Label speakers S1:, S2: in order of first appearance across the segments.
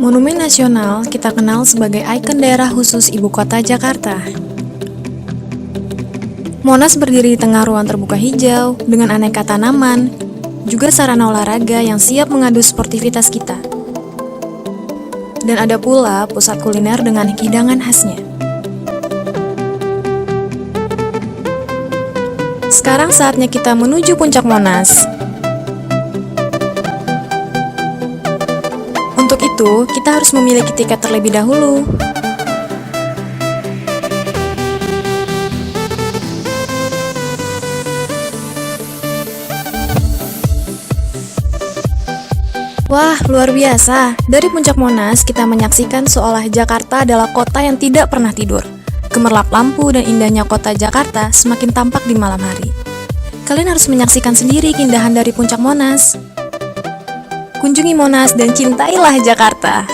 S1: Monumen Nasional kita kenal sebagai ikon daerah khusus ibu kota Jakarta. Monas berdiri di tengah ruang terbuka hijau dengan aneka tanaman, juga sarana olahraga yang siap mengadu sportivitas kita. Dan ada pula pusat kuliner dengan hidangan khasnya. Sekarang saatnya kita menuju puncak Monas. Untuk itu, kita harus memiliki tiket terlebih dahulu. Wah, luar biasa. Dari puncak Monas, kita menyaksikan seolah Jakarta adalah kota yang tidak pernah tidur. Gemerlap lampu dan indahnya kota Jakarta semakin tampak di malam hari. Kalian harus menyaksikan sendiri keindahan dari puncak Monas. Kunjungi Monas dan cintailah Jakarta.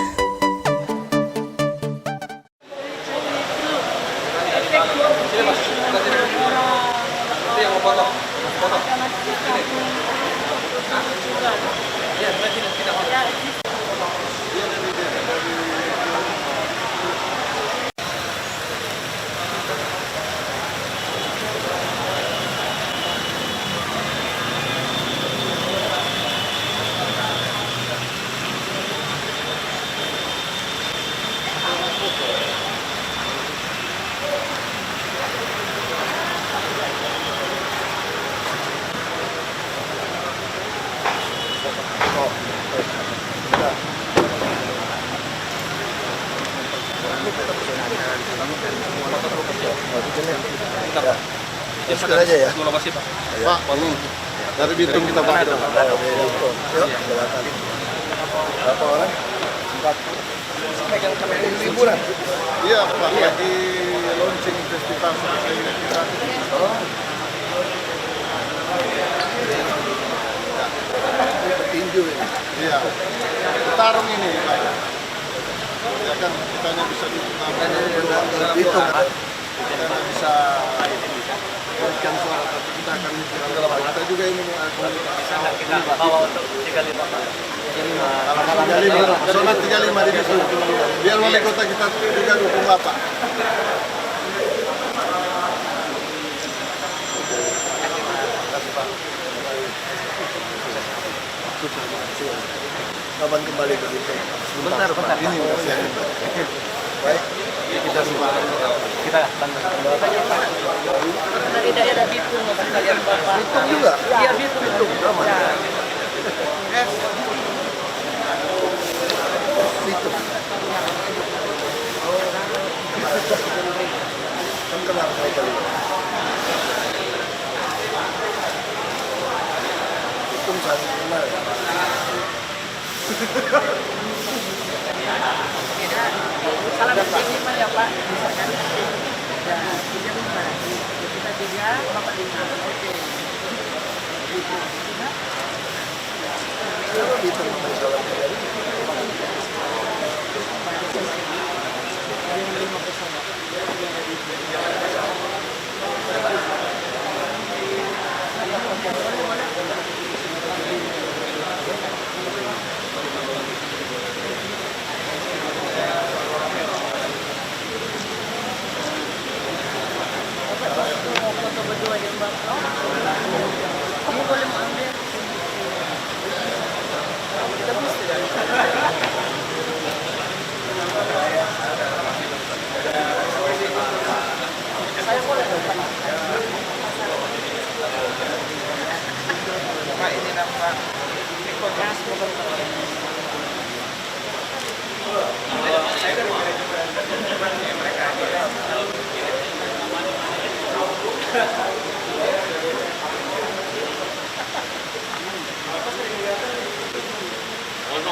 S2: Masuk aja ya.
S3: Lokasi Pak.
S2: Pak, ini dari Bitung kita Pak. Yuk, berapa orang? 4. Liburan? Iya Pak, lagi launching festival kita. Petinju ini. Iya. Tarung ini Pak. Ya kan kita bisa Bitung. Kita bisa berikan suara, tapi kita akan kita juga ini
S3: Kita bawa untuk 35 Pak.
S2: 35, zona 35 di situ. Biar wali kota kita juga dukung Bapak. Kapan kembali ke situ?
S3: Bentar.
S2: Ini baik. Kita semua
S3: Kita bantu.
S4: Dari daerah Bitung, kalian Bapak.
S2: Bitung juga.
S4: Iya, Bitung.
S2: Aman.
S4: Ya.
S2: Bitung. Kan kenal saya kali. Bitung sangat kenal.
S4: Salam berterima ya Pak. Misalkan ya, 35. Kita 3, Bapak 5. Oke.
S2: Bitung salam.
S4: Foto berdua dengan Bapak. Kamu boleh mengambil. Kita bisa. Saya boleh Pak. Pak ini nama Nikolas bukan Pak.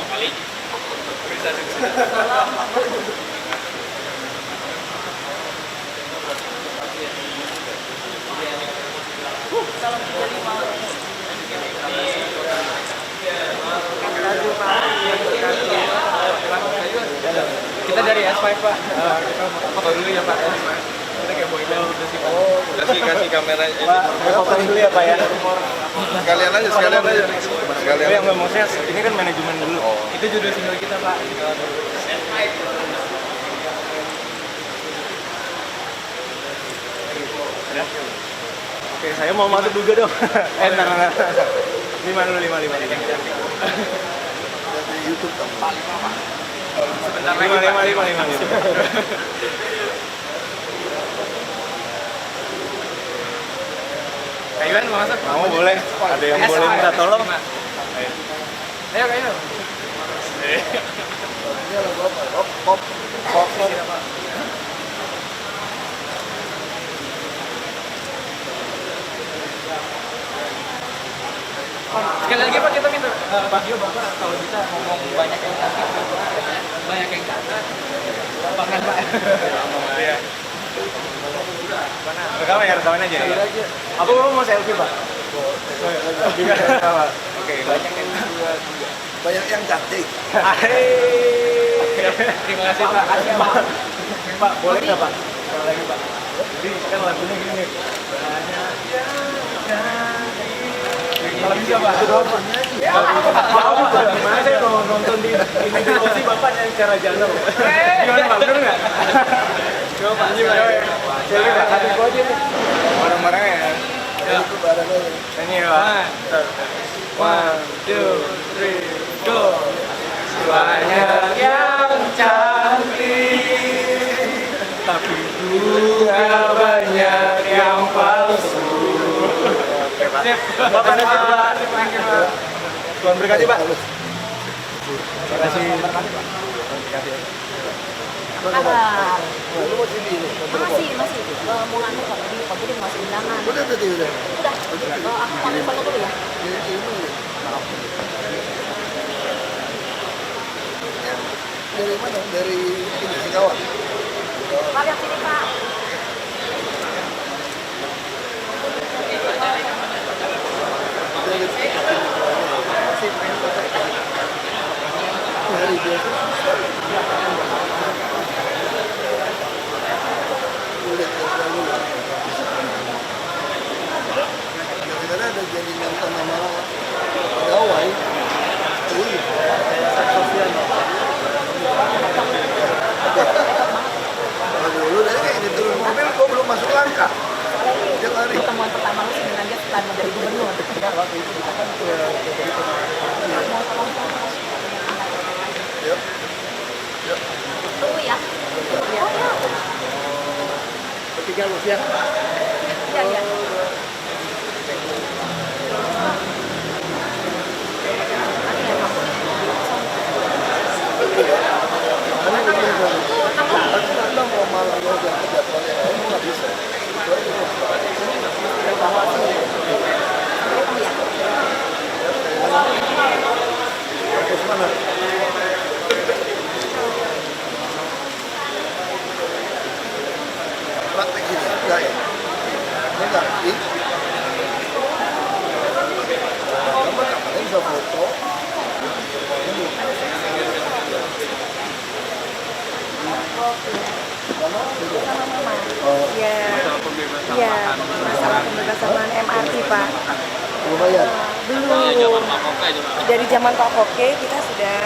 S3: Kali. Bisa juga.
S4: Salam 35.
S3: Kita dari S5 Pak. Foto dulu ya Pak. Kita kayak boy band gitu sih Pak. Kasih kameranya.
S5: Pak, foto dulu ya Pak ya.
S2: Sekalian aja, sekalian aja. Sekalian.
S3: Oh ya, nggak maksudnya ini kan manajemen dulu. Itu judul single kita Pak. Ya. Oke, saya mau masuk juga dong. Ntar. 5 dulu, 5.
S2: Di YouTube tempat.
S3: Sebentar lagi 5. Kayuan mau masuk? Mau boleh. Ada yang boleh minta tolong? Ayo.
S2: Ini lagu apa? Pop.
S3: Sekali lagi Pak, kita minta Pak Gio Bapak kalau bisa ngomong banyak yang cantik, banyak yang cantik. Bahkan Pak. Iya. Rekaman aja. Apa Bapak mau selfie Pak? Oke,
S2: Banyak yang cantik.
S3: Terima kasih Pak. Pak, boleh nggak Pak? Sekali lagi Pak. Jadi kan lagunya gini. Kalau bisa Pak. Gimana saya kalau nonton di Media Bapak nyanyi secara jantung. Gimana Pak? Bener nggak? Coba Pak. Jadi Pak, satu aja nih. Barang-barangnya ya.
S2: Itu barangnya.
S3: Ini ya Pak. 1, 2, 3, go. Banyak yang cantik, tapi juga banyak yang palsu. Sip, Bapak nanti Pak. Tuhan berkati Pak. Terima kasih.
S5: Kabar.
S2: Lu mau sini ini?
S5: Masih mau ngantuk kok tadi pagi dia masih undangan.
S2: Udah tadi udah.
S5: Udah. Aku panggil foto dulu ya.
S2: Dari mana? Dari ini Singkawa.
S5: Pak lihat sini Pak.
S2: Dari biasa. Karena ada jadi mantan nama pegawai. Sosial. Kalau dulu deh ini turun mobil, kok belum masuk langkah. Dia lari.
S5: Pertemuan pertama lu sebenarnya setelah menjadi gubernur.
S2: Ya waktu itu kita kan ke
S5: Tunggu ya.
S2: Ketiga lu siap.
S5: Iya.
S2: Karena mau malam lo jadwalnya nggak bisa. Terus mana? Praktek gini, enggak ya? Enggak, kamu bisa foto.
S5: Iya, masalah pembebasan lahan MRT Pak.
S2: Lumayan.
S5: Belum. Dari zaman Pak Koke kita sudah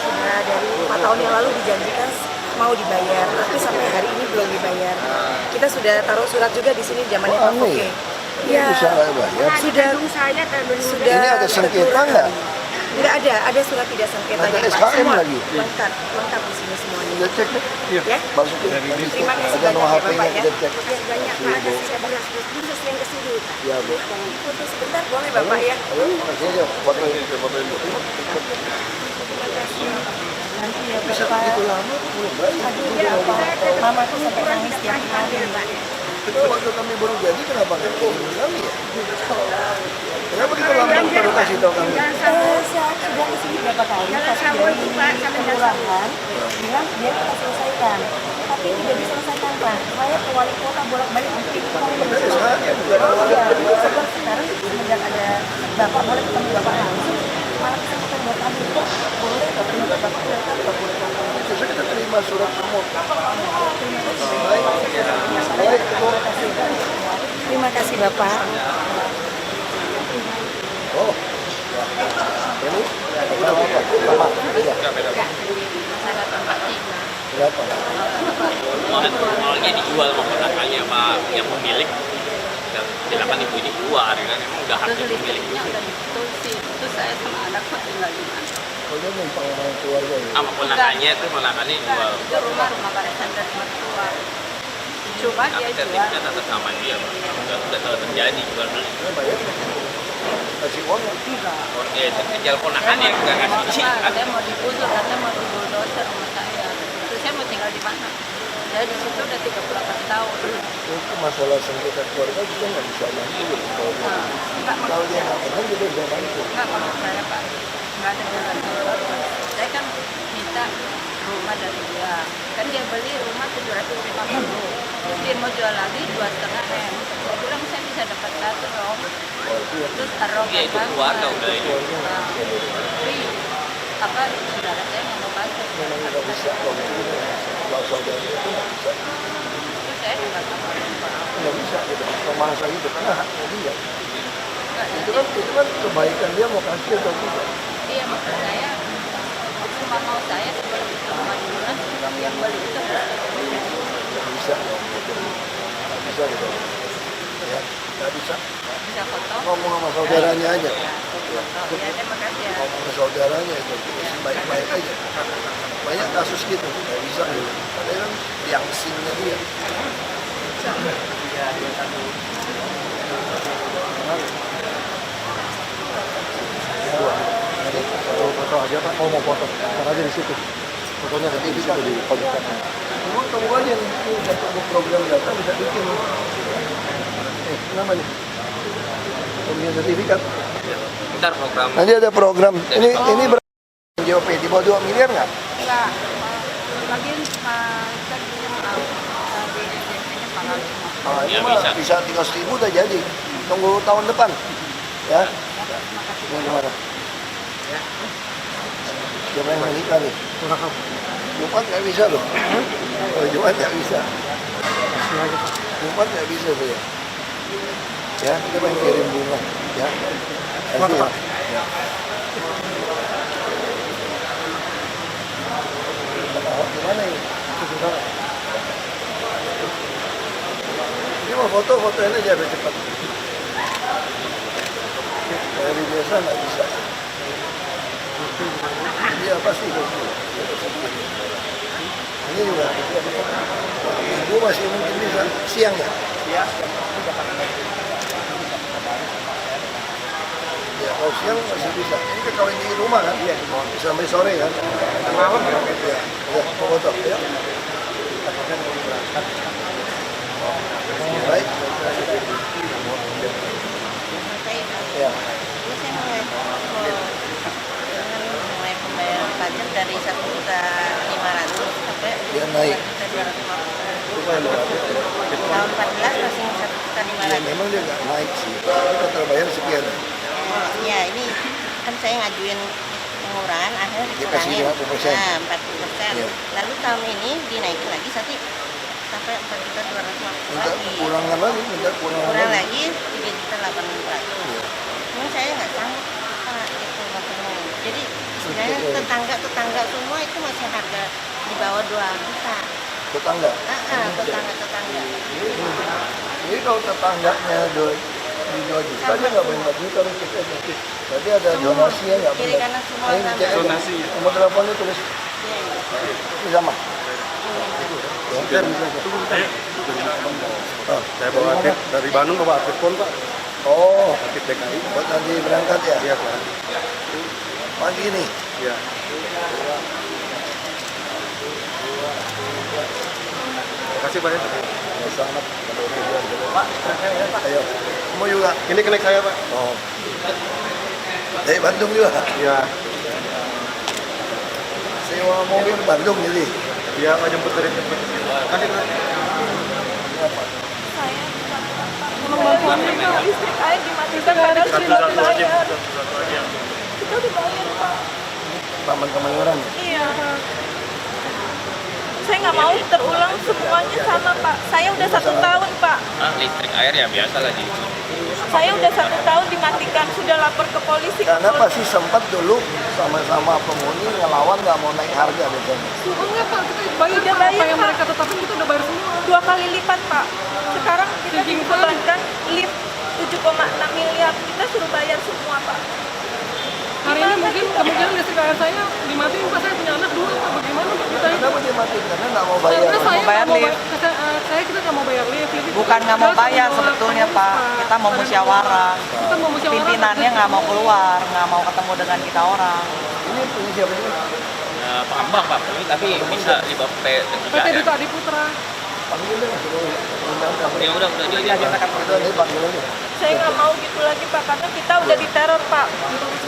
S5: sudah dari 4 tahun yang lalu dijanjikan mau dibayar, tapi sampai hari ini belum dibayar. Kita sudah taruh surat juga di sini zamannya Pak Koke. Iya.
S2: Bisa bayar.
S5: Sudah.
S2: Ini ada sengketa nggak?
S5: Nggak ada surat tidak sengketa.
S2: Ada
S5: Pak.
S2: SKM
S5: Semua
S2: lagi?
S5: lengkap di sini semuanya.
S2: Kita cek deh.
S5: Ya.
S2: Masukin.
S5: Terima kasih
S2: Ada nomor
S5: banyak ya,
S2: HP-nya
S5: Bapak, ya.
S2: kita cek.
S5: Banyak Pak, ada saya beras yang ke sini.
S2: Ya, Bu.
S5: Foto sebentar boleh Bapak ya?
S2: Ayo, kasih aja. Fotoin.
S5: Nanti ya
S2: Bisa
S5: Bapak.
S2: begitu lama belum bayar.
S5: Aduh ya apa? Mama tuh sampai nangis tiap hari.
S2: Itu waktu kami baru jadi kenapa nggak kirim kami ya? Kenapa kita lambat baru kasih tahu kami?
S5: Saya sudah ke sini berapa kali, tapi dari kelurahan bilang dia kita selesaikan, tapi tidak diselesaikan Pak. Saya ke wali kota bolak-balik untuk itu kami
S2: Dari SKM bukan
S5: Oh
S2: awalnya.
S5: iya, sebab sekarang semenjak ada Bapak boleh ketemu Bapak langsung, malah kesempatan buat kami kok boleh ketemu Bapak kelihatan Bapak boleh ketemu.
S2: Justru kita terima surat semua.
S5: Terima kasih Bapak.
S6: Soalnya dijual sama ponakannya Pak, yang pemilik dan silakan ibu ini keluar kan, emang udah haknya pemilik.
S4: listriknya udah itu sih, itu saya sama anak kok tinggal di mana?
S2: Kalau dia numpang sama keluarga ya.
S6: Sama ponakannya itu ponakannya jual.
S4: Itu rumah warisan dari mertua. Cuma
S6: Nah,
S4: dia jual.
S6: sertifikatnya atas nama dia Pak. Udah tahu terjadi jual beli.
S2: Dia bayar kasih uang nggak?
S6: Oke, terkejar ponakannya yang nggak ngasih izin kan.
S4: Saya mau digusur, katanya mau dibulldozer rumah saya. Terus saya mau tinggal di mana? Saya di situ udah 38 tahun.
S2: Itu masalah sengketa keluarga juga nggak bisa bantu. Kalau dia nggak pernah juga bisa bantu.
S4: Enggak, kalau saya Pak, nggak ada jalan keluar. Saya kan minta rumah dari dia. Kan dia beli rumah 750. Terus dia mau jual lagi 2,5 M. Saya bilang saya bisa dapat 1 dong. Terus taruh
S6: Iya itu keluarga udah ini.
S4: Tapi apa saudara saya nggak mau bantu.
S2: Memang nggak bisa kalau itu kalau saudara itu nggak bisa.
S4: Terus saya juga nggak mau.
S2: Nggak bisa gitu. Pemahasa itu karena haknya dia.
S4: Nggak,
S2: Itu kan kebaikan dia mau kasih atau tidak.
S4: iya maksud saya cuma mau saya seperti rumah di bulan yang beli itu
S2: Nggak bisa dong gitu. Nggak bisa gitu. Ya, nggak bisa.
S4: bisa foto.
S2: Ngomong sama saudaranya aja.
S4: Ya, terima kasih ya.
S2: Ngomong ke saudaranya itu baik-baik aja. Banyak kasus gitu, nggak bisa gitu. Padahal kan yang sinnya dia.
S7: Foto aja Pak, mau foto, ntar aja di situ. Fotonya nanti di situ di pojok kanan.
S2: Emang kamu aja nih, ini satu program data bisa bikin. Kenapa nih? Pembelian sertifikat.
S6: Bentar program.
S2: Nanti ada program. Ini berapa? JOP di bawah 2 miliar nggak?
S4: Enggak, bagian saya bikin di agensinya panggal semua.
S2: Ah,
S6: Ya,
S2: itu mah bisa 300.000 udah jadi. Tunggu tahun depan. Ya. Ini gimana? Siapa yang menikah nih? Jumat nggak bisa loh. Oh, Jumat nggak bisa. Jumat nggak bisa saya. Ya, kita pengen kirim bunga. Ya. Kasih ya. Ya. Gimana ini? Ini mau foto ini aja biar cepat. Dari biasa nggak bisa. Iya pasti itu. Ini juga. Ibu masih mungkin bisa siang ya? Siang. Ya kalau siang masih bisa. Ini kan kalau di rumah kan? Iya. Bisa sampai sore kan? Malam ya? Iya. Ya, mau foto ya. Baik. Ya.
S5: Ini saya mulai pembayaran pajak dari 1.500.000 sampai
S2: Dia naik.
S5: 2.500.000. Tahun 14 masih
S2: Ya
S5: 1.500.000.
S2: memang dia nggak naik sih. Kita terbayar sekian.
S5: Ya ini kan saya ngajuin pengurangan akhirnya
S2: Dikasih
S5: dikurangin
S2: 50%.
S5: nah, 40%.
S2: Iya.
S5: Lalu tahun ini dinaikin lagi sampai 4.250.000
S2: Minta
S5: lagi.
S2: kurangan lagi, minta kurangan
S5: Kurang
S2: lagi.
S5: lagi 3.800.000.
S2: Iya.
S5: Cuma saya nggak sanggup Pak itu makanya. Jadi sebenarnya tetangga semua itu masih harga di bawah 2 juta.
S2: Tetangga.
S5: Tetangga.
S2: Jadi kalau tetangganya di 2 juta, dia nggak boleh 4 juta harus cek aja. Berarti ada donasinya nggak
S5: Kiri
S2: benar.
S5: kanan semua
S2: Ini
S5: sama.
S2: cek aja.
S3: Donasi.
S2: Nomor teleponnya tulis
S5: Iya.
S2: ini sama. Ya. Oh,
S7: Saya bawa aktif dari Bandung, bawa aktif pun Pak,
S2: oh,
S7: aktif DKI.
S2: buat nanti berangkat ya?
S7: Iya Pak.
S2: Pagi nih.
S7: Iya. Terima kasih Pak ya.
S2: Selamat. Pak, ayo. Kamu juga.
S7: Ini kenek saya Pak.
S2: Oh. Dari Bandung juga.
S7: Iya.
S2: Sewa mobil Bandung jadi.
S7: Iya Pak, jemput dari Kasih Pak.
S8: Membantu kalau listrik air dimatikan padahal sudah dibayar. Kita dibayar Pak.
S2: Taman Kemayoran.
S8: Iya. Saya nggak mau terulang semuanya sama Pak. Saya udah 1 tahun Pak.
S6: Listrik air ya biasa lah di
S8: Saya udah 1 tahun dimatikan, sudah lapor ke polisi.
S2: Karena pasti sempat dulu sama-sama penghuni ngelawan nggak mau naik harga biasanya.
S8: Enggak Pak, kita bayar Pak. Apa yang mereka tetapin kita udah bayar semua. 2 kali lipat Pak. Sekarang kita dibebankan lift 7,6 miliar. Kita suruh bayar semua Pak. Hari ini mungkin kemungkinan listrik air saya dimatiin Pak. Saya punya anak 2 Pak. Bagaimana Pak kita itu?
S2: Kenapa dia mati? Karena nggak mau bayar.
S8: Karena saya
S5: bayar
S8: nggak mau
S5: lift.
S8: saya kita nggak mau bayar lift. Jadi
S5: Bukan nggak mau
S8: kita
S5: bayar
S8: semua
S5: sebetulnya
S8: pengurus,
S5: Pak. Kita mau musyawarah.
S8: Kita mau musyawarah.
S5: Pimpinannya nggak mau keluar, nggak mau ketemu dengan kita orang.
S2: Ini punya siapa ini?
S6: Pak Ambang Pak, ini tapi bisa di bawah
S8: PT Duta Adiputra.
S2: Panggil deh, suruh undang kamu.
S6: Ya udah dia nyatakan
S2: Itu aja panggil aja.
S8: Saya nggak mau gitu lagi Pak, karena kita udah diteror Pak.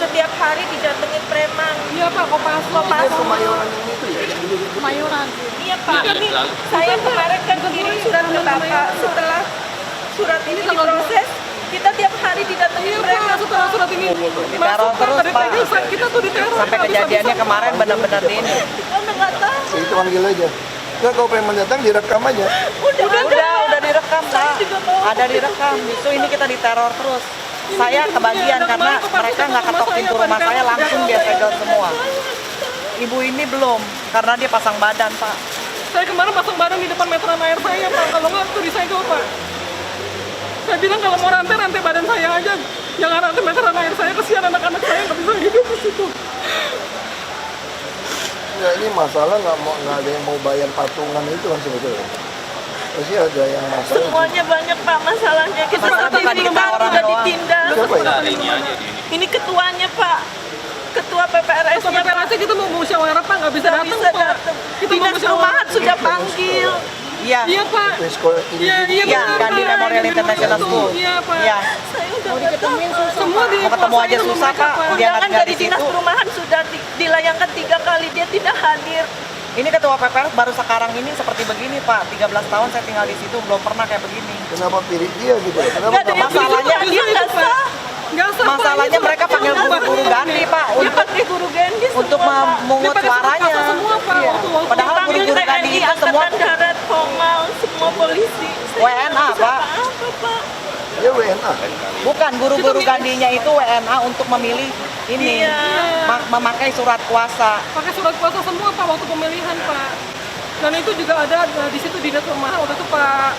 S8: Setiap hari didatengin preman. Iya Pak, Kopassus.
S2: Dia Kemayoran yang itu ya, yang dulu itu.
S8: Kemayoran. Iya Pak,
S6: Iya,
S8: ini
S6: selalu.
S8: saya kemarin kan kirim surat ke Bapak. Setelah surat ini diproses, kita tiap hari didatengin preman. Setelah surat ini
S5: Diteror terus Pak.
S8: kita tuh diteror.
S5: Sampai kejadiannya kemarin benar-benar ini.
S8: Kita udah nggak tahu.
S2: Itu panggil aja. Enggak, kalau preman datang direkam aja.
S5: Udah direkam Pak. Ada direkam. Justru ini kita diteror terus. Saya kebagian karena mereka nggak ketok pintu rumah saya, langsung dia segel semua. Ibu ini belum, karena dia pasang badan Pak.
S8: Saya kemarin pasang badan di depan meteran air saya Pak, kalau nggak tuh disegel Pak. Saya bilang kalau mau rantai badan saya aja, jangan rantai meteran air saya, kesian anak-anak saya nggak bisa hidup di situ.
S2: Ya ini masalah nggak ada yang mau bayar patungan itu kan sebetulnya. Pasti ada yang masalah.
S8: Semuanya banyak Pak masalahnya. Kita
S5: Masalah bukan di kita orang
S8: udah
S5: doang.
S8: ditindak.
S2: Siapa ya?
S6: Nah, ini aja dia.
S8: Ini ketuanya Pak. Ketua PPRS. Ketua PPRS kita mau musyawarah Pak, nggak bisa datang Pak. Kita mau musyawarah sudah panggil.
S5: Iya.
S8: Iya Pak.
S2: Sekolah ini.
S5: Iya, Gandhi Memorial International School.
S8: Iya Pak.
S5: Iya.
S8: Saya udah diketemuin susah. Semua
S5: Mau ketemu aja susah Pak. Dia
S8: Undangan
S5: nggak
S8: dari
S5: di
S8: dinas
S5: situ.
S8: perumahan sudah dilayangkan 3 kali, dia tidak hadir.
S5: Ini ketua PPRS baru sekarang ini seperti begini Pak. 13 tahun saya tinggal di situ belum pernah kayak begini.
S2: Kenapa pilih dia gitu? Kenapa
S8: Nggak ada yang
S5: masalahnya
S8: pilih, dia nggak sah.
S5: Masalahnya mereka panggil guru Gandhi Pak
S8: Dia pakai guru Gandhi
S5: untuk
S8: semua, Pak.
S5: memungut
S8: Dia pakai
S5: suaranya.
S8: semua, Pak.
S5: Iya.
S8: Waktu-
S5: Padahal
S8: Dipanggil
S5: guru-guru Gandhi
S8: TNI,
S5: itu semua
S8: Angkatan Darat, Pomal, semua polisi. Saya
S5: WNA,
S8: nggak bisa
S5: Pak.
S8: apa-apa, Pak.
S2: dia WNA?
S5: bukan guru-guru Gandinya itu WNA untuk memilih ini
S8: Iya.
S5: memakai surat kuasa.
S8: Pakai surat kuasa semua Pak waktu pemilihan Pak. Dan itu juga ada di situ dinas perumahan waktu itu Pak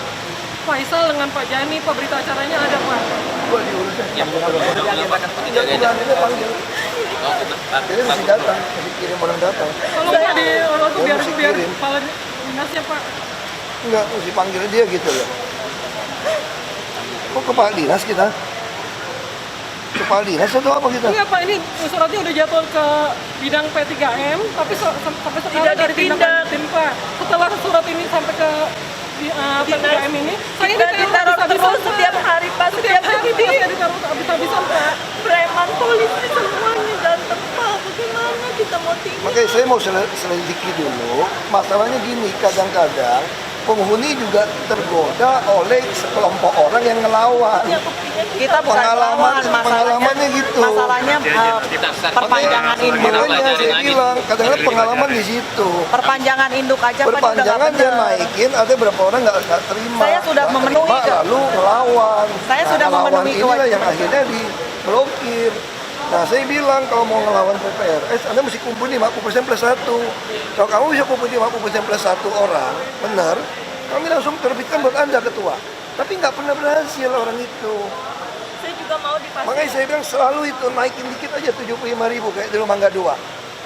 S8: Faisal dengan Pak Jani, Pak berita acaranya ada Pak.
S2: Gua diurusnya.
S6: Ya, udah banyak
S2: Dia bukan, dia panggil. Jadi mesti datang, mesti kirim orang datang.
S8: Kalau nggak di orang tuh
S2: Dia
S8: biar
S2: mesti
S8: biar
S2: kirim.
S8: kepala dinasnya Pak.
S2: Enggak, mesti panggil dia gitu loh. Kok kepala dinas kita? Kepala dinas atau apa kita?
S8: Iya Pak, ini suratnya udah jatuh ke bidang P3M, tapi sampai sekarang dari tindak Pak. Setelah surat ini sampai ke P3M ini, saya diteror terus setiap hari Pak, setiap hari saya diteror habis-habisan Pak. Preman, polisi semuanya datang Pak, bagaimana kita mau tinggal?
S2: Makanya saya mau selidiki dulu. Masalahnya gini, kadang-kadang penghuni juga tergoda oleh sekelompok orang yang ngelawan.
S8: Ya, buktinya
S5: Kita bukan
S2: Pengalaman-
S5: lawan,
S2: pengalamannya gitu.
S5: Masalahnya perpanjangan induk.
S2: Makanya saya bilang, kadang-kadang pengalaman di situ.
S5: Perpanjangan induk aja Pak juga nggak
S2: Perpanjangan dia
S5: benar.
S2: naikin, ada berapa orang nggak terima.
S5: Saya sudah
S2: Nggak
S5: memenuhi
S2: terima,
S5: ke-
S2: lalu ngelawan.
S5: Saya sudah
S2: ngelawan
S5: memenuhi
S2: inilah
S5: kewajiban.
S2: yang akhirnya diblokir. Nah saya bilang kalau mau ngelawan PPRS, Anda mesti kumpul 50% plus 1. Kalau kamu bisa kumpul 50% plus 1 orang, benar, kami langsung terbitkan buat Anda ketua. Tapi nggak pernah berhasil orang itu.
S8: saya juga mau dipastikan.
S2: Makanya saya bilang selalu itu naikin dikit aja 75.000 kayak di Mangga 2.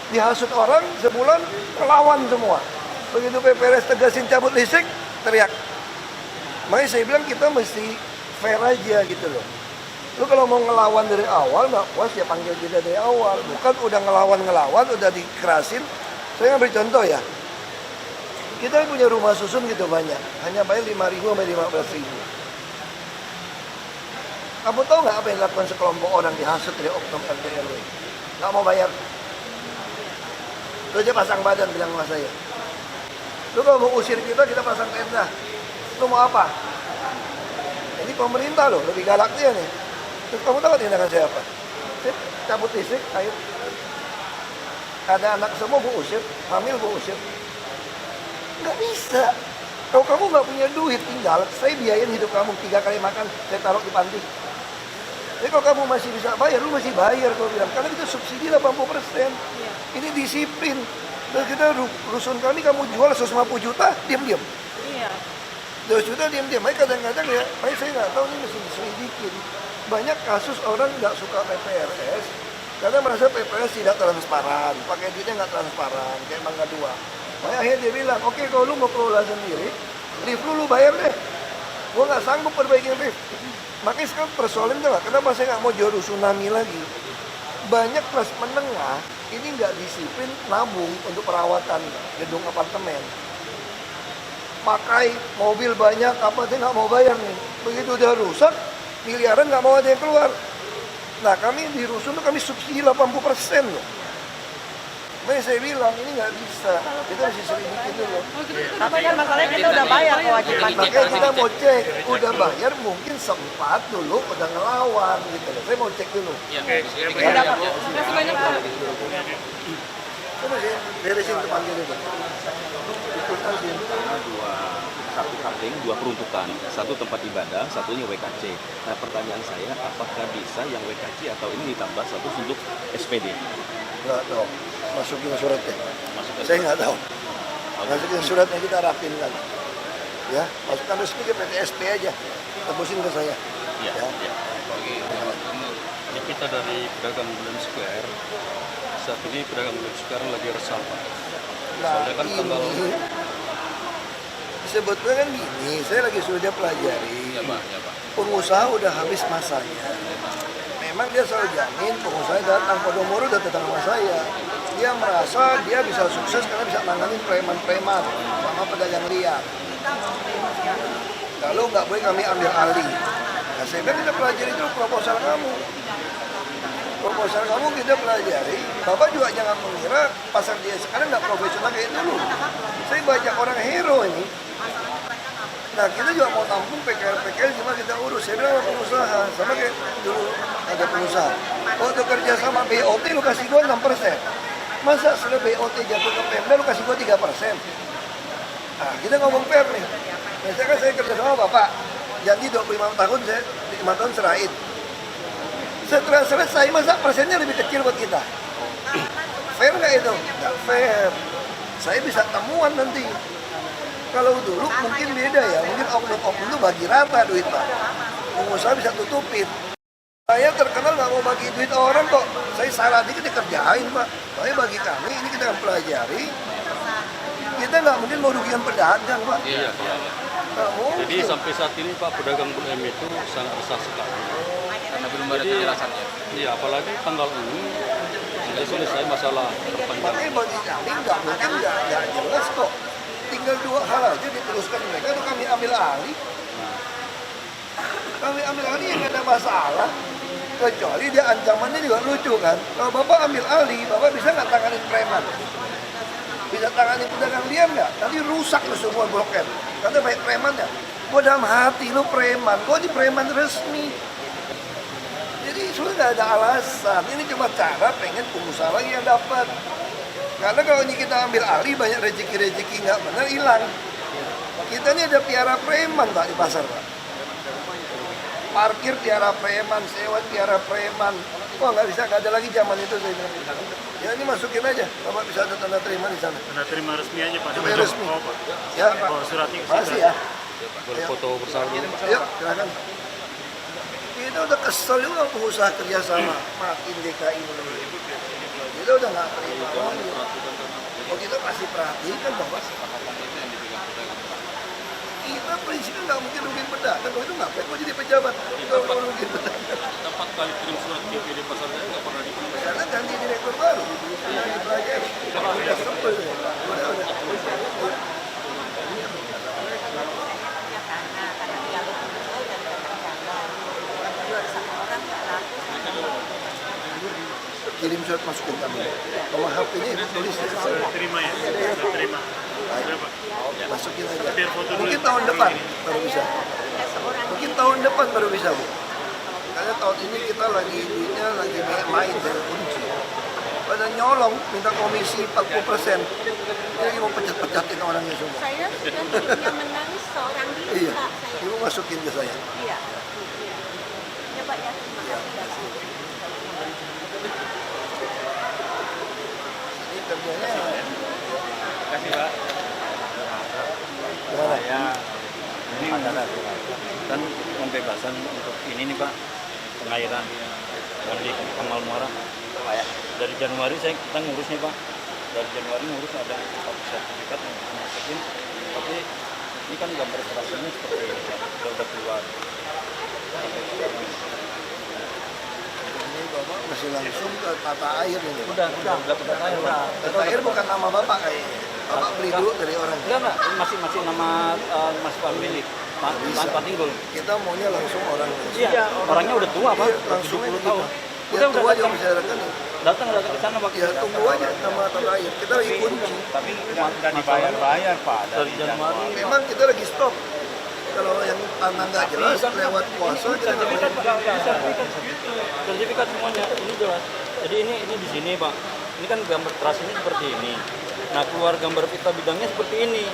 S2: Dihasut orang sebulan ngelawan semua. Begitu PPRS tegasin cabut listrik, teriak. Makanya saya bilang kita mesti fair aja gitu loh. Lu kalau mau ngelawan dari awal nggak puas ya panggil kita dari awal. Bukan udah ngelawan, udah dikerasin. Saya ngambil contoh ya. Kita punya rumah susun gitu banyak. Hanya bayar 5.000 sampai 15.000. Kamu tahu nggak apa yang dilakukan sekelompok orang dihasut dari oknum RT RW? Nggak mau bayar. Lu aja pasang badan bilang sama saya. Lu kalau mau usir kita pasang tenda. Lu mau apa? Ini pemerintah loh, lebih galak dia nih. Terus kamu tahu tindakan saya apa? Saya cabut listrik, ayo. Ada anak semua gue usir, hamil gue usir. Nggak bisa. Kalau kamu nggak punya duit tinggal, saya biayain hidup kamu 3 kali makan, saya taruh di panti. Jadi kalau kamu masih bisa bayar, lu masih bayar kau bilang. Karena kita subsidi 80%. Ini disiplin. Terus kita rusun kami kamu jual 150 juta, diam-diam.
S5: Iya.
S2: 2 juta diam-diam. Makanya kadang-kadang ya, saya nggak tahu ini mesti diselidikin. Banyak kasus orang nggak suka PPRS karena merasa PPRS tidak transparan, pakai duitnya nggak transparan, kayak Mangga 2. Makanya akhirnya dia bilang, oke kalau lu mau kelola sendiri, lift lu bayar deh. Gua nggak sanggup perbaikin lift. Makanya sekarang persoalan itu kenapa saya nggak mau jual tsunami lagi. Banyak kelas menengah ini nggak disiplin nabung untuk perawatan gedung apartemen. Pakai mobil banyak, apa dia nggak mau bayar nih. Begitu udah rusak, miliaran nggak mau ada yang keluar. Nah kami di rusun tuh kami subsidi 80% loh. Makanya saya bilang ini nggak bisa, kita harus selidikin dulu.
S5: Tapi kan masalahnya kita udah bayar kewajiban.
S2: Makanya kita mau cek, udah bayar mungkin sempat dulu udah ngelawan gitu loh. Saya mau cek dulu.
S6: Ya,
S8: Terima kasih banyak Pak.
S2: Coba sih, beresin depan gitu.
S9: Satu cutting, 2 peruntukan, satu tempat ibadah, satunya WKC. Nah pertanyaan saya, apakah bisa yang WKC atau ini ditambah satu untuk SPD?
S2: Nggak tahu, masukin suratnya. Saya nggak tahu. Masukin suratnya kita rapinkan. Ya, masukkan resmi ke PTSP aja. Tebusin ke saya.
S9: Iya.
S2: Ya.
S7: Ini kita dari pedagang Bulan Square. Saat ini pedagang Bulan Square lagi resah, Pak.
S2: Nah,
S7: Soalnya kan tanggal
S2: ini sebetulnya kan gini, saya lagi sudah pelajari.
S6: Ya Pak, ya Pak.
S2: Pengusaha udah habis masanya. Memang dia selalu jamin pengusaha datang, Podomoro udah datang sama saya. Dia merasa dia bisa sukses karena bisa nanganin preman-preman sama pedagang liar. Kalau nggak boleh kami ambil alih. Nah, saya bilang kita pelajari itu proposal kamu. Proposal kamu kita pelajari. Bapak juga jangan mengira pasar dia sekarang nggak profesional kayak dulu. Saya baca orang hero ini. Nah kita juga mau tampung PKL cuma kita urus. Saya bilang sama pengusaha, sama kayak dulu ada pengusaha. Waktu kerja sama BOT lu kasih gua 6%. Masa setelah BOT jatuh ke Pemda lu kasih gua 3%? Nah kita ngomong fair nih. Biasanya kan saya kerja sama Bapak. Janji 25 tahun, saya 5 tahun serahin. Setelah selesai, masa persennya lebih kecil buat kita? Fair nggak itu? Nggak fair. Saya bisa temuan nanti. Kalau dulu mungkin beda ya, mungkin oknum-oknum itu bagi rata duit Pak. Pengusaha bisa tutupin. Saya terkenal nggak mau bagi duit orang kok. Saya salah dikit dikerjain Pak. Tapi bagi kami ini kita akan pelajari. Kita nggak mungkin mau rugikan pedagang Pak.
S7: Iya.
S2: Nggak mungkin.
S7: Jadi sampai saat ini Pak pedagang Blok M itu sangat resah sekali.
S6: Karena belum ada kejelasannya.
S7: Iya, apalagi tanggal ini sudah selesai masalah perpanjangan.
S2: Makanya bagi kami nggak mungkin nggak jelas kok. Tinggal 2 hal aja diteruskan mereka itu kami ambil alih. Kami ambil alih yang nggak ada masalah. Kecuali dia ancamannya juga lucu kan. Kalau Bapak ambil alih, Bapak bisa nggak tanganin preman? Bisa tanganin pedagang liar nggak? Nanti rusak lo semua Blok M. Karena banyak premannya. Gua dalam hati lo preman, gua di preman resmi. Jadi sudah nggak ada alasan. Ini cuma cara pengen pengusaha lagi yang dapat. Karena kalau ini kita ambil alih banyak rezeki-rezeki nggak benar hilang. Kita ini ada piara preman Pak di pasar Pak. Parkir piara preman, sewa piara preman. Wah nggak bisa, nggak ada lagi zaman itu saya bilang. Ya ini masukin aja, Bapak bisa ada tanda terima di sana.
S3: Tanda terima resmi aja Pak.
S2: Coba resmi.
S3: Oh, Pak.
S2: Ya,
S3: Bawa suratnya ke
S2: masih ya.
S7: Berfoto bersama.
S2: Yuk, silakan. Kita udah kesel juga pengusaha kerjasama makin DKI ini. Kita udah nggak terima lagi. Oh kita pasti perhatikan bahwa kita prinsipnya nggak mungkin rugiin pedagang. Kalau itu ngapain mau jadi pejabat? Kalau rugiin pedagang.
S7: Kita 4 kali kirim surat ke PD pasar saya nggak pernah dipenuhi.
S2: Karena ganti direktur baru. Dipelajari. Udah sebel ya. Udah. Kirim surat masukin kami. Kalau HP-nya itu tulis ya.
S3: Terima ya. Sudah terima. Berapa?
S2: Masukin aja.
S3: Biar foto dulu.
S2: Mungkin tahun depan baru bisa. Mungkin tahun depan baru bisa Bu. Karena tahun ini kita lagi duitnya lagi main dari kunci. Pada nyolong minta komisi 40%. Jadi mau pecat-pecatin orangnya semua.
S4: Saya yang menangis seorang diri
S2: Iya.
S4: Pak. Saya.
S2: Ibu masukin ke saya.
S4: Iya. Ya Pak ya.
S2: Ini kerjanya
S3: Kasih Pak.
S2: gimana?
S3: Ya, ini adalah dan pembebasan untuk ini nih Pak, pengairan di Kamal Muara. Dari Januari kita ngurusnya Pak. Dari Januari ngurus ada sertifikat yang masukin, tapi ini kan gambar serasanya seperti ini Pak. Udah keluar.
S2: Ini Bapak masih langsung ke tata air ini.
S3: Udah dapat air Pak.
S2: Tata air bukan nama Bapak kayaknya. Bapak beli dulu dari orang.
S3: Enggak, masih nama Mas pemilik. Tanpa Tinggul.
S2: Kita maunya langsung orang.
S3: Iya, orangnya udah tua Pak,
S2: Iya, langsung
S3: 70
S2: aja
S3: tahun.
S2: Ya,
S3: Udah
S2: tua aja
S3: datang.
S2: bisa datang.
S3: Datang ke sana Pak.
S2: Ya tunggu aja nama tata air. Kita lagi kunci.
S3: Tapi udah dibayar Pak dari Januari.
S2: Memang kita lagi stop. Kalau yang tanah nggak jelas lewat puasa kita nggak
S3: Sertifikat
S2: boleh.
S3: Pak, sertifikat semuanya ini jelas. Jadi ini di sini Pak. Ini kan gambar terasinya seperti ini. Nah keluar gambar pita bidangnya seperti ini.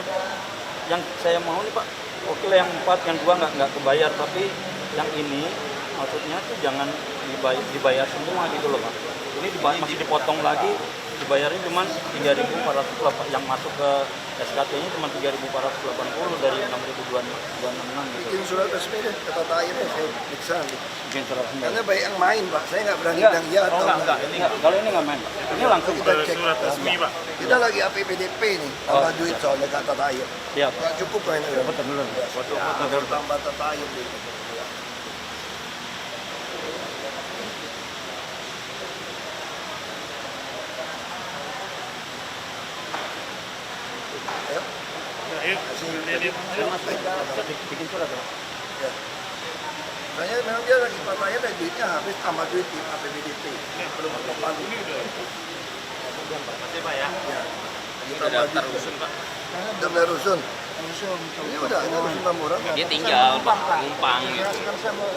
S3: Yang saya mau nih Pak, oke lah yang 4, yang 2 nggak kebayar, tapi yang ini maksudnya tuh jangan dibayar semua gitu loh Pak. Ini masih dipotong lagi, dibayarnya cuma 3.400 yang masuk ke SKT-nya cuma 3.480 dari 6.266 gitu.
S2: Bikin surat resmi deh ke tata airnya saya periksa.
S3: Bikin surat resmi.
S2: Karena banyak yang main Pak, saya nggak berani bilang ya atau enggak.
S3: Kalau ini nggak main Pak. Ini langsung
S2: Kita cek resmi Pak. Kita lagi APBDP nih, tambah duit soalnya ke tata air.
S3: Iya.
S2: Nggak cukup main air.
S3: Betul dulu.
S2: Tambah tata air dulu. Ayo.
S3: Bikin surat Pak.
S2: Ya. Saya memang dia lagi tata air dan duitnya habis tambah duit di APBDP. Belum ada palu.
S6: Masih Pak ya?
S2: Ya.
S6: Udah daftar rusun Pak.
S2: Daftar rusun. Ini udah ada rusun Tambora.
S6: Dia tinggal Pak, numpang gitu.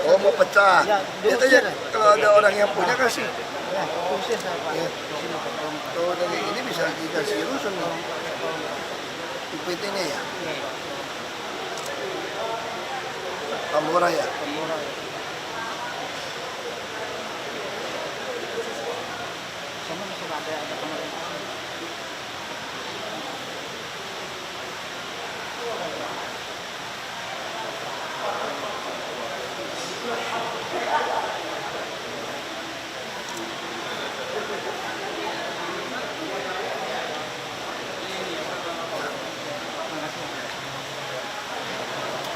S2: Oh mau pecah. Itu aja kalau ada orang yang punya kasih. Ya. Kalau dari ini bisa dikasih rusun nih. UPT-nya ya. Tambora ya.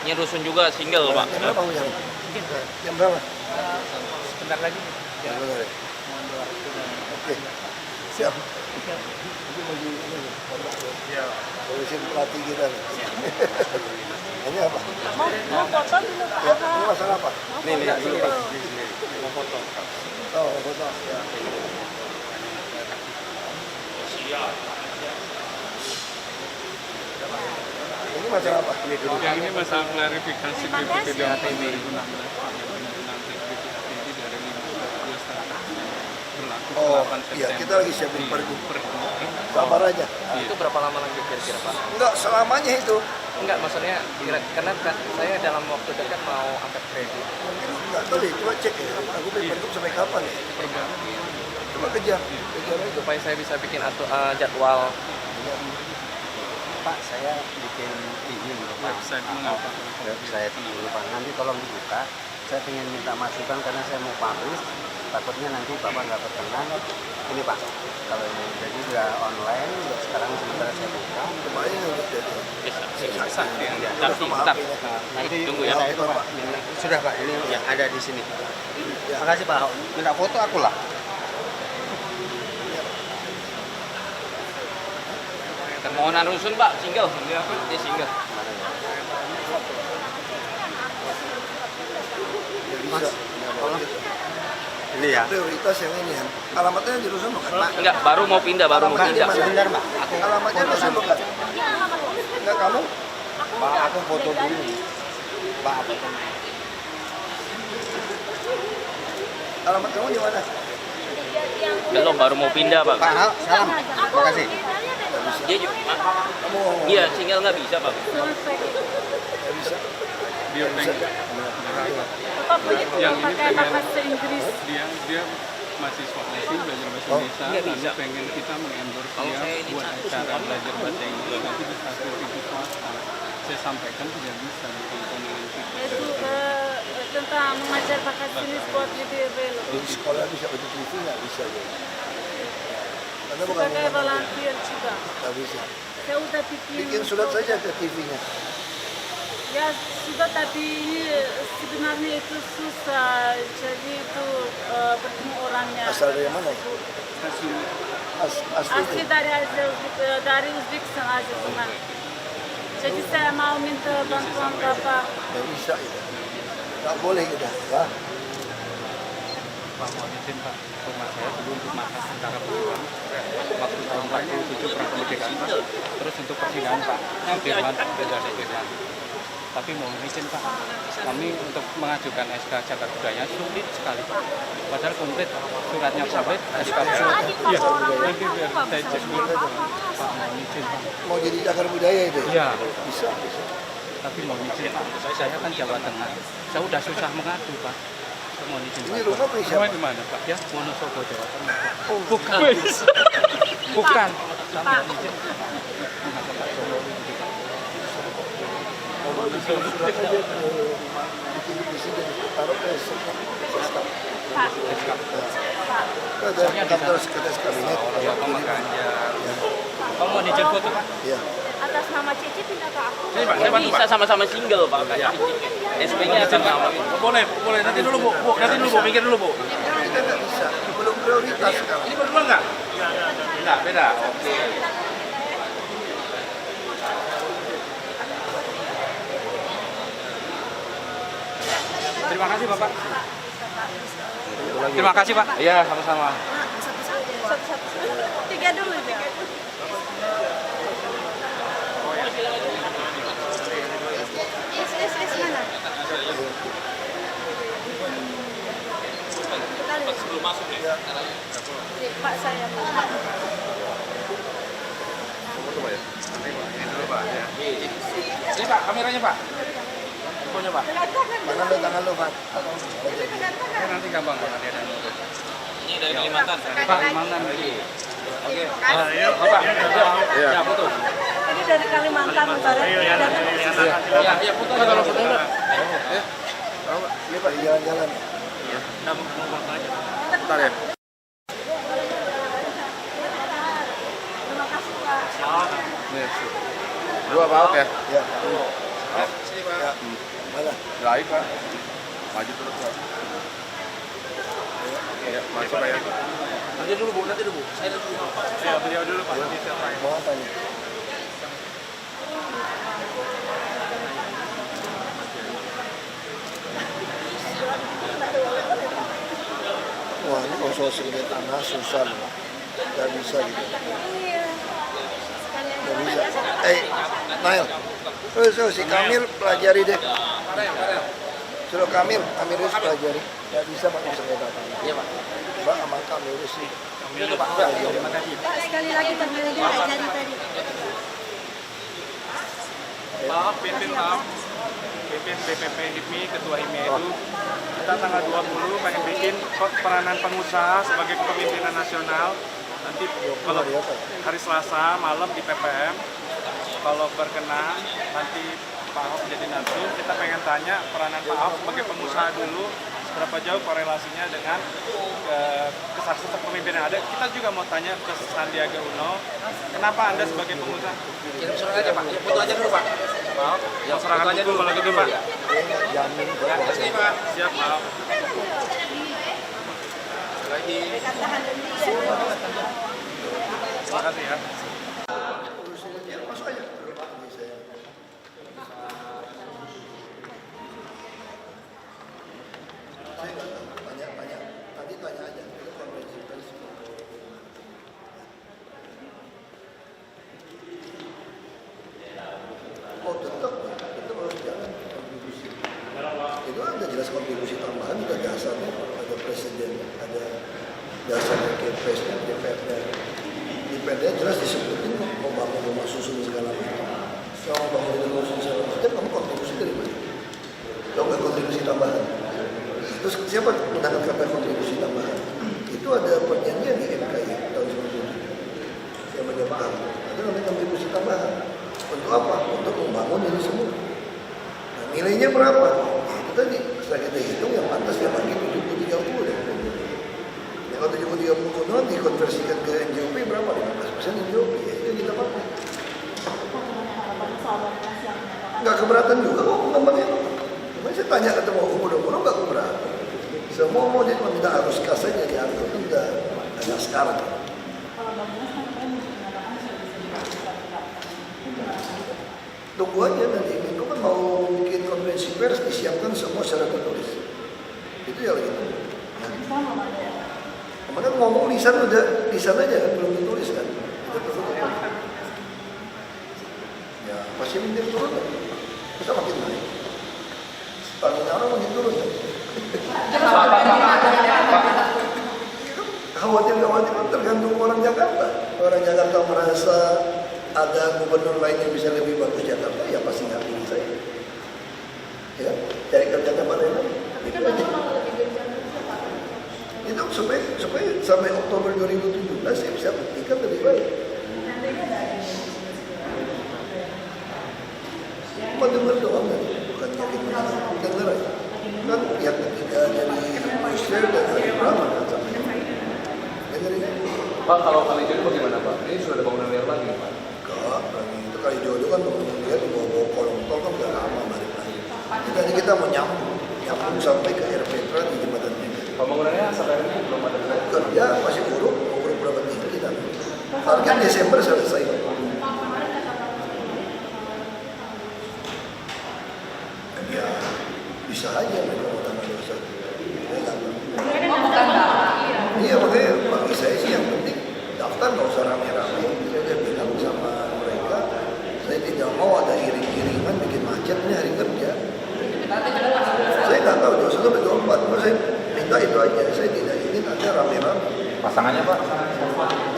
S6: Ini rusun juga single Pak.
S2: Jam berapa hujan? Jam berapa?
S3: Sebentar lagi.
S2: Jam berapa? Oke. Siap. Ini mau di ini. Iya. Urusin pelatih kita nih. Ini apa?
S8: Mau foto dulu Pak.
S2: Ini masalah apa?
S3: Nih, mau foto.
S2: Oh, foto. Ya. Ini masalah apa?
S10: Ini masalah klarifikasi PPT HTB 2016 dari 15 berlaku
S2: Oh,
S10: 8
S2: iya,
S10: September.
S2: kita lagi siapin pergub. Sabar aja.
S6: Itu berapa lama lagi kira-kira Pak?
S2: Enggak selamanya itu.
S11: Enggak, maksudnya karena saya dalam waktu dekat mau angkat kredit.
S2: Enggak tahu deh, coba cek ya. Aku beli pergub sampai kapan ya? Coba kejar aja.
S11: Supaya saya bisa bikin jadwal.
S12: Pak, saya bikin ini dulu Pak.
S10: Website mengapa?
S12: Website dulu Pak. Nanti tolong dibuka. Saya ingin minta masukan karena saya mau publish. Takutnya nanti Bapak nggak berkenan. Ini Pak, kalau ini jadi udah online. Sekarang sementara saya buka.
S2: Kemarin udah jadi.
S6: Bisa. Bentar.
S12: Nanti
S6: Tunggu ya.
S12: saya itu Pak. Sudah Pak, ini yang ada di sini. Makasih Pak. Minta foto aku lah.
S6: Permohonan rusun Pak, single. Dia single.
S2: Bisa.
S12: Ini ya.
S2: Prioritas yang ini ya. Alamatnya di rusun bukan Pak?
S6: Enggak, baru mau pindah.
S12: Sebentar Pak. Aku
S2: Alamatnya rusun bukan? Enggak kamu?
S12: Pak, aku foto dulu. Pak, apa?
S2: Alamat kamu di mana?
S6: Belum, baru mau pindah Pak.
S12: Pak, salam. Makasih.
S6: Dia juga.
S2: Kamu
S6: Iya, single nggak bisa Pak.
S2: nggak bisa.
S10: dia pengen
S4: Yang ini pakai bahasa Inggris.
S10: dia mahasiswa asing belajar bahasa Indonesia, lalu pengen kita mengendorse dia buat acara belajar bahasa Inggris nanti di stasiun TV swasta. Saya sampaikan tidak bisa ditonton dengan TV.
S4: Itu tentang mengajar bahasa Inggris buat lebih relevan.
S2: Di sekolah bisa, di TV nggak bisa ya. Karena bukan
S4: Sebagai volunteer juga.
S2: nggak bisa.
S4: Saya udah
S2: Bikin surat saja ke TV-nya.
S4: Ya sudah, tapi sebenarnya itu susah. Jadi itu bertemu orangnya.
S2: Asal dari mana?
S4: Asli dari Uzbekistan aja teman. Jadi saya mau minta bantuan Bapak.
S2: Nggak bisa ya. Nggak boleh kita. Ya.
S11: Pak, mohon izin Pak, rumah saya dulu untuk makas tentara perjuangan waktu tahun 47 perang kemerdekaan Pak. Terus untuk persidangan Pak, Firman, beda Firman. Tapi mohon izin Pak, kami untuk mengajukan SK Cagar Budaya sulit sekali Pak. Padahal komplit, suratnya komplit, SK surat. Iya, nanti biar saya cek dulu Pak, mohon izin Pak.
S2: Mau jadi cagar budaya itu?
S11: Iya.
S2: Bisa, bisa.
S11: Tapi mohon izin Pak, saya kan Jawa Tengah, saya udah susah mengadu Pak. Mohon izin
S2: Ini
S11: Pak.
S2: rumah punya siapa?
S11: Rumah di mana Pak? Ya, Wonosobo, Jawa Tengah. Oh, bukan. Bukan. Saya mohon izin. Mengadu Pak Jokowi gitu Pak.
S2: Bisa surat aja ke presiden, taruh ke ada kantor sekretaris kabinet.
S11: Ya, Pak Ganjar. Kamu mau dijemput Pak?
S2: Iya.
S4: Atas nama Cici pindah ke aku.
S6: Saya bisa sama-sama single Pak, kayak SP-nya akan sama.
S9: Boleh, nanti dulu Bu, mikir dulu Bu.
S2: Kita nggak bisa, belum prioritas sekarang.
S9: Ini berdua nggak? Nggak, beda. Oke.
S11: Terima kasih Bapak. Terima kasih Pak.
S9: Iya, sama-sama.
S4: Tiga dulu ya. Mana?
S6: Sebelum masuk ya.
S4: Pak saya Pak.
S9: Ini Pak, kameranya Pak. Infonya Pak.
S2: Mana ada tangan lo, Pak?
S11: Nanti gampang Pak, nanti ada.
S6: Ini dari Kalimantan.
S11: Pak, Kalimantan.
S9: Oke.
S11: Pak. Ya, foto.
S4: Ini dari Kalimantan Utara.
S11: Ya, foto kalau foto.
S2: Ini Pak, jalan-jalan.
S9: Bentar ya.
S4: Terima kasih Pak.
S9: Dua Pak, oke.
S2: Ya.
S9: Sini Pak.
S2: Ya. Mana?
S9: Baik Pak. Maju terus Pak. Ya, masuk Pak ya. Nanti dulu Bu. Saya dulu Pak.
S10: Ya, beliau dulu Pak, nanti siapa yang
S2: Mau apa nih? Wah, ini kalau soal segede tanah susah loh. Gak bisa gitu. Gak bisa. Nail. Terus si Kamil pelajari deh. Suruh Kamil harus pelajari. Gak bisa pakai segede tanah.
S6: Iya Pak.
S2: Pak sama Kamil sih.
S6: Itu Pak. Terima kasih.
S4: Pak, sekali lagi terima kasih dari tadi.
S10: Maaf, pimpin BPP HIPMI, Ketua HIPMI itu kita tanggal 20 pengen bikin peranan pengusaha sebagai kepemimpinan nasional. Nanti kalau hari Selasa malam di PPM, kalau berkenan nanti Pak Ahok jadi natu, kita pengen tanya peranan Pak Ahok sebagai pengusaha dulu, seberapa jauh korelasinya dengan kesuksesan kepemimpinan yang ada. Kita juga mau tanya ke Sandiaga Uno, kenapa Anda sebagai pengusaha?
S6: Kirim surat aja Pak, ya, foto aja dulu Pak.
S10: Maaf, masyarakat dulu kalau gitu Pak.
S2: Jamin.
S6: Sini Pak.
S10: Siap, maaf.
S6: Lagi.
S10: Terima kasih ya.
S2: Nanti tanya aja. Itu konferensi pers. Oh tetap harus jalan kontribusi. Itu ada jelas kontribusi tambahan, ada dasarnya, ada presiden, ada dasarnya Kepresnya, DPR-nya. DPR-nya jelas disebutin mau bangun rumah susun segala macam. Kalau bangun rumah susun segala macam, kamu kontribusi dari mana? Tahu nggak kontribusi tambahan? Terus siapa menggunakan kata kontribusi tambahan? Itu ada perjanjian di MKI tahun 1997 yang menyebutkan ada namanya kontribusi tambahan. Untuk apa? Untuk membangun ini semua. Nah, nilainya berapa? Ya, itu tadi setelah kita hitung yang pantas dia bagi 70-30 ya. Kalau 70-30 dikonversikan ke NJOP berapa? 15% NJOP, ya itu yang kita pakai. Nggak keberatan juga kok pengembangnya. Cuma saya tanya ketemu gubernur nggak keberatan. Semua mau dia minta harus kas saja diatur itu udah agak sekarang. Tunggu aja nanti itu kan mau bikin konferensi pers disiapkan semua secara tertulis. Itu ya lagi. Kemarin ngomong lisan udah lisan aja kan belum ditulis kan. Itu tertulis. Ya pasti minta turun kan. Kita makin naik. Stamina orang makin turun kan. Khawatir tergantung orang Jakarta. Orang Jakarta merasa ada gubernur lain yang bisa lebih bagus Jakarta, ya pasti nggak pilih saya. Ya, cari kerja tempat lain. Itu supaya sampai Oktober 2017 saya bisa buktikan lebih baik. Cuma dengar doang kan, bukan yakin dengar aja. Kan yang ketiga dari Israel dan dari Brahma kan sampai dengerin aja.
S7: Pak, kalau kali jadi bagaimana Pak? Ini sudah ada bangunan liar lagi Pak?
S2: Enggak, itu kali jodoh kan bangunan liar di bawah kolong tol kan udah lama balik lagi. Jadi kita mau nyambung sampai ke Air Petra di jembatan ini.
S7: Pembangunannya sampai hari ini belum ada
S2: kerja, masih buruk, mau berapa tinggi dan target Desember selesai. Ya bisa aja mereka mau tambah dosa. Iya makanya bagi saya sih yang penting daftar nggak usah rame-rame. Saya bilang sama mereka, saya tidak mau ada iring-iringan bikin macet nih hari kerja. Saya nggak tahu 21-24, saya minta itu aja. Saya tidak ingin ada rame-rame.
S7: Pasangannya Pak?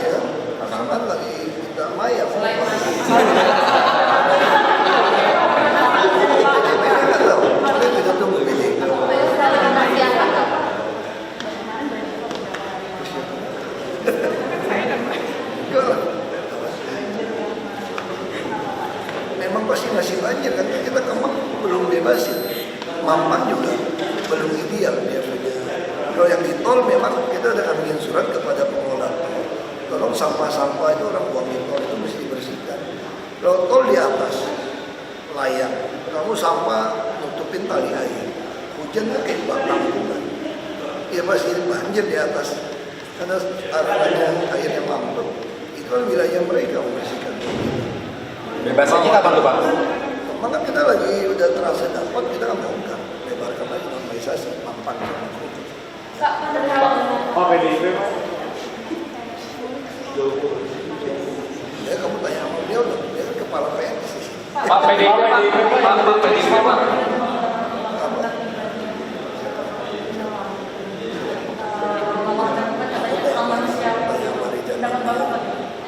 S2: Ya, pasangan lagi minta maya. Memang pasti masih banjir kan kita Kemang belum bebasin, Mampang juga belum ideal biasanya. Kalau yang di tol memang kita udah bikin surat kepada pengelola tol, tolong sampah-sampah itu orang buang di tol itu mesti dibersihkan. Kalau tol di atas layak, kamu sampah nutupin tali air, hujan nggak kayak batang bukan, ya pasti banjir di atas karena arahnya airnya mampu. Itu kan wilayah mereka membersihkan.
S7: Bebasannya kapan tuh Pak?
S2: Maka kita lagi udah terasa dapat, kita kan bongkar, lebarkan lagi normalisasi, Mampang sama Krucuk.
S10: Pak PDIP Pak?
S2: Ya kamu tanya sama beliau dong, dia kan kepala PNS.
S7: Pak PDIP Pak.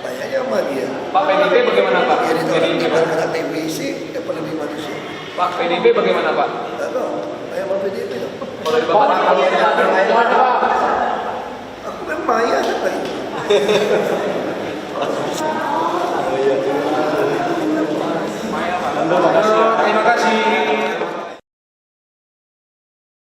S2: Tanyanya sama dia.
S7: Pak PDIP bagaimana Pak?
S2: Jadi itu orang kibar kena TBC, dapat lebih manusia.
S7: Pak PDIP bagaimana Pak?
S2: Tidak tahu, tanya sama PDIP dong.
S7: Kalau di Bapak
S2: Aku kan maya katanya.
S7: Terima kasih.